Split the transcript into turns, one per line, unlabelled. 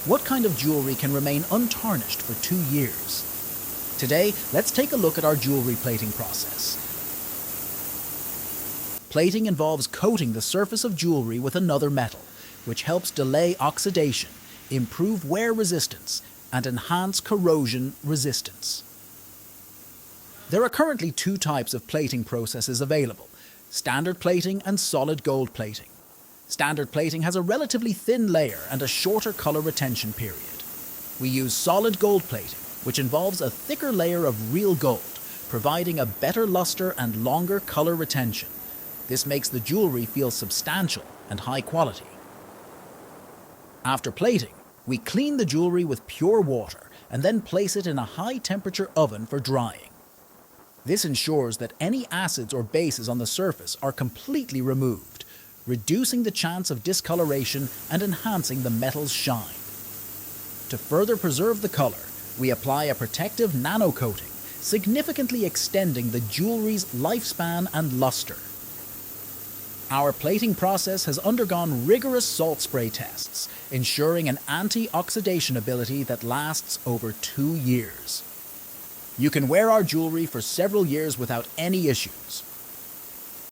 What kind of jewelry can remain untarnished for 2 years? Today, let's take a look at our jewelry plating process. Plating involves coating the surface of jewelry with another metal, which helps delay oxidation, improve wear resistance, and enhance corrosion resistance. There are currently 2 types of plating processes available: standard plating and solid gold plating. Standard plating has a relatively thin layer and a shorter color retention period. We use solid gold plating, which involves a thicker layer of real gold, providing a better luster and longer color retention. This makes the jewelry feel substantial and high quality. After plating, we clean the jewelry with pure water and then place it in a high-temperature oven for drying. This ensures that any acids or bases on the surface are completely removed, reducing the chance of discoloration and enhancing the metal's shine. To further preserve the color, we apply a protective nano coating, significantly extending the jewelry's lifespan and luster. Our plating process has undergone rigorous salt spray tests, ensuring an anti-oxidation ability that lasts over 2 years. You can wear our jewelry for several years without any issues.